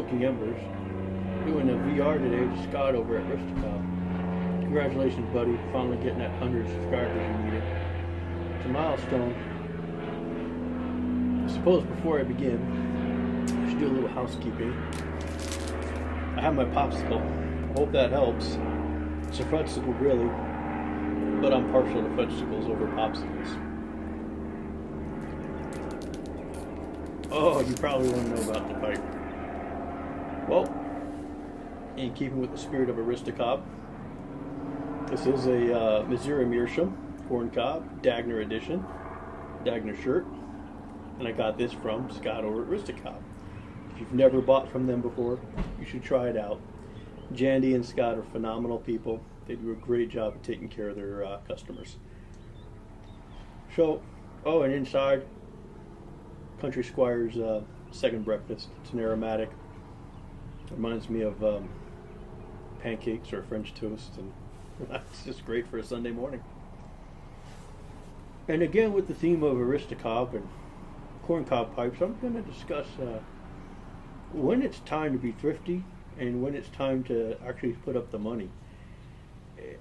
Smoking Embers. Doing a VR today with Scott over at Aristocob. Congratulations, buddy. Finally getting that 100 subscribers you needed. It's a milestone. I suppose before I begin, I should do a little housekeeping. I have my popsicle. I hope that helps. It's a fudgesicle, really, but I'm partial to fudgesicles over popsicles. Oh, you probably want to know about the pipe. Well, in keeping with the spirit of Aristocob, this is a Missouri Meerschaum corn cob Dagner edition, Dagner shirt, and I got this from Scott over at Aristocob. If you've never bought from them before, you should try it out. Jandy and Scott are phenomenal people. They do a great job of taking care of their customers. So, oh, and inside, Country Squire's second breakfast. It's an aromatic. It reminds me of pancakes or French toast, and it's just great for a Sunday morning. And again, with the theme of Aristocob and corncob pipes, I'm going to discuss when it's time to be thrifty and when it's time to actually put up the money.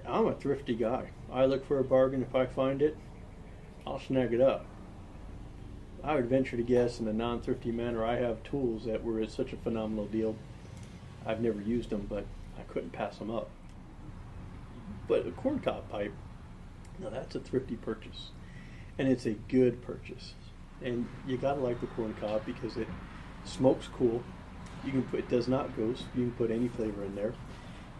I'm a thrifty guy. I look for a bargain. If I find it, I'll snag it up. I would venture to guess, in a non-thrifty manner, I have tools that were at such a phenomenal deal. I've never used them, but I couldn't pass them up. But a corncob pipe, now that's a thrifty purchase, and it's a good purchase. And you gotta like the corncob because it smokes cool. You can put, it does not ghost. You can put any flavor in there,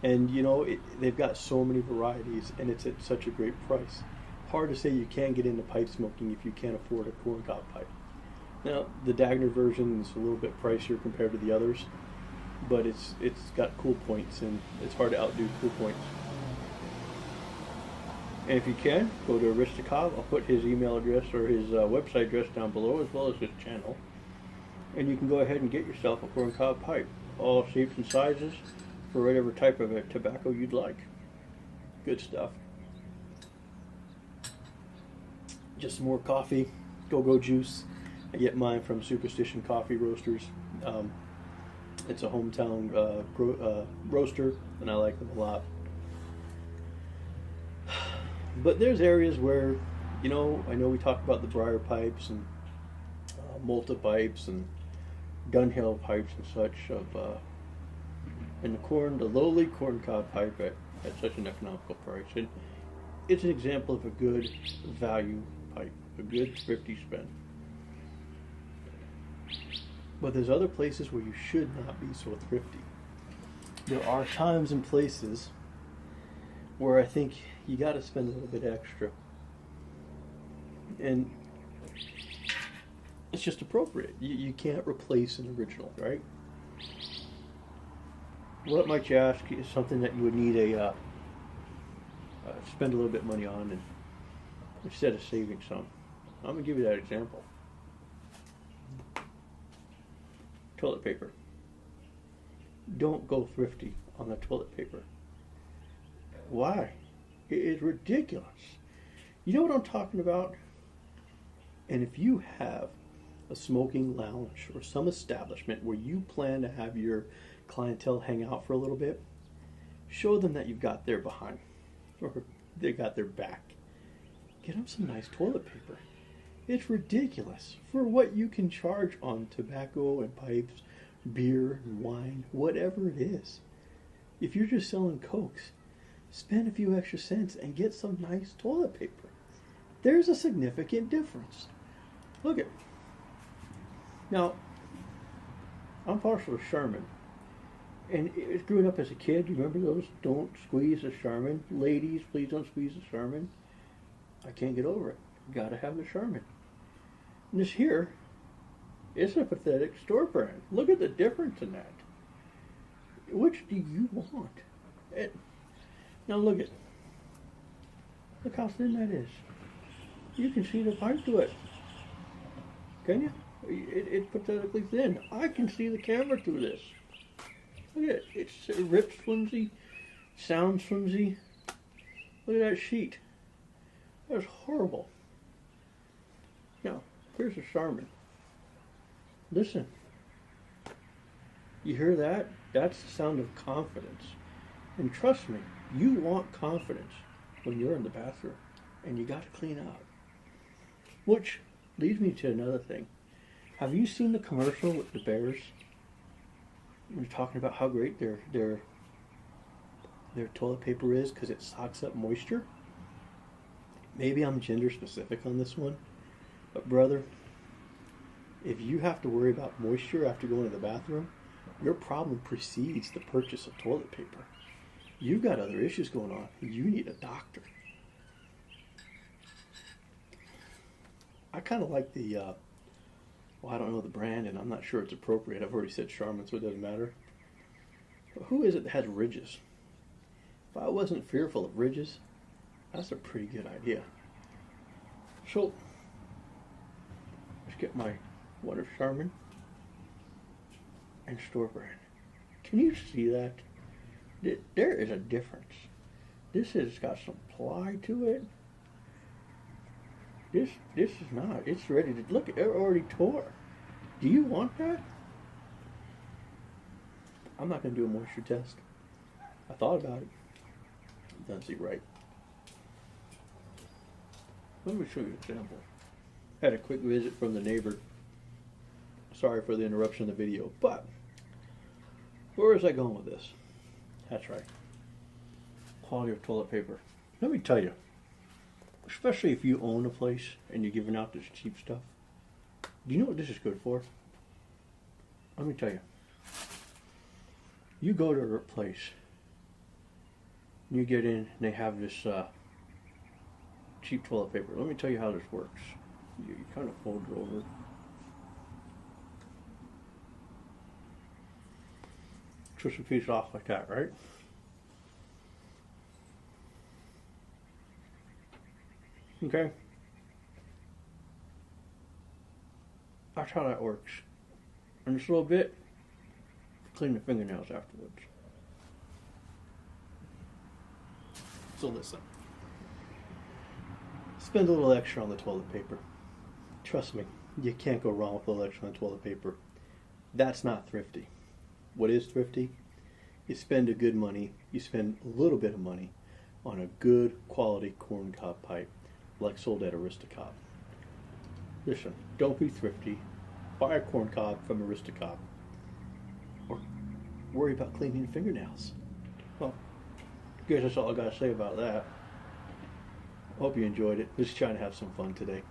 and you know they've got so many varieties, and it's at such a great price. Hard to say you can't get into pipe smoking if you can't afford a corncob pipe. Now, the Dagner version is a little bit pricier compared to the others, but it's got cool points, and it's hard to outdo cool points. And if you can, go to Aristocob. I'll put his email address or his website address down below, as well as his channel. And you can go ahead and get yourself a corncob pipe, all shapes and sizes, for whatever type of tobacco you'd like. Good stuff. Just some more coffee, go-go juice. I get mine from Superstition Coffee Roasters. It's a hometown roaster, and I like them a lot. But there's areas where, you know, I know we talked about the briar pipes and Malta pipes and Dunhill pipes and such, and the lowly corncob pipe at such an economical price. And it's an example of a good value pipe, a good thrifty spend. But there's other places where you should not be so thrifty. There are times and places where I think you got to spend a little bit extra, and it's just appropriate. You can't replace an original, right? What might you ask is something that you would need spend a little bit of money on, and instead of saving some. I'm going to give you that example. Toilet paper. Don't go thrifty on the toilet paper. Why? It is ridiculous. You know what I'm talking about? And if you have a smoking lounge or some establishment where you plan to have your clientele hang out for a little bit, show them that you've got their behind, or they got their back. Get them some nice toilet paper. It's ridiculous for what you can charge on tobacco and pipes, beer and wine, whatever it is. If you're just selling Cokes, spend a few extra cents and get some nice toilet paper. There's a significant difference. Look at, now, I'm partial to Charmin. And growing up as a kid, you remember those? Don't squeeze the Charmin. Ladies, please don't squeeze the Charmin. I can't get over it. Gotta have the Charmin. And this here is a pathetic store brand. Look at the difference in that. Which do you want? Now look how thin that is. You can see the pipe to it. Can you? It's pathetically thin. I can see the camera through this. Look at it. It rips flimsy, sounds flimsy. Look at that sheet. That's horrible. Now, here's a Charmin. Listen. You hear that? That's the sound of confidence. And trust me, you want confidence when you're in the bathroom and you got to clean up. Which leads me to another thing. Have you seen the commercial with the bears? We're talking about how great their toilet paper is because it soaks up moisture. Maybe I'm gender specific on this one, but brother, if you have to worry about moisture after going to the bathroom, your problem precedes the purchase of toilet paper. You've got other issues going on. You need a doctor. I kind of like the, well, I don't know the brand, and I'm not sure it's appropriate. I've already said Charmin, so it doesn't matter. But who is it that has ridges? If I wasn't fearful of ridges, that's a pretty good idea. So, let's get my one of Charmin and store brand. Can you see that? There is a difference. This has got some ply to it. This is not. It's ready to look. It already tore. Do you want that? I'm not going to do a moisture test. I thought about it. It doesn't seem right. Let me show you an example. Had a quick visit from the neighbor. Sorry for the interruption of the video, but where was I going with this? That's right. Quality of toilet paper. Let me tell you, especially if you own a place and you're giving out this cheap stuff, do you know what this is good for? Let me tell you. You go to a place, you get in, and they have this cheap toilet paper. Let me tell you how this works. You kind of fold it over. Twist a piece off like that, right? Okay? That's how that works. And just a little bit, clean the fingernails afterwards. So listen. Spend a little extra on the toilet paper. Trust me, you can't go wrong with a little extra on toilet paper. That's not thrifty. What is thrifty? You spend a good money, you spend a little bit of money on a good quality corncob pipe like sold at Aristocob. Listen, don't be thrifty. Buy a corncob from Aristocob. Or worry about cleaning your fingernails. Well, I guess that's all I got to say about that. I hope you enjoyed it. Just trying to have some fun today.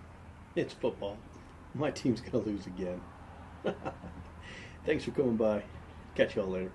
It's football. My team's going to lose again. Thanks for coming by. Catch y'all later.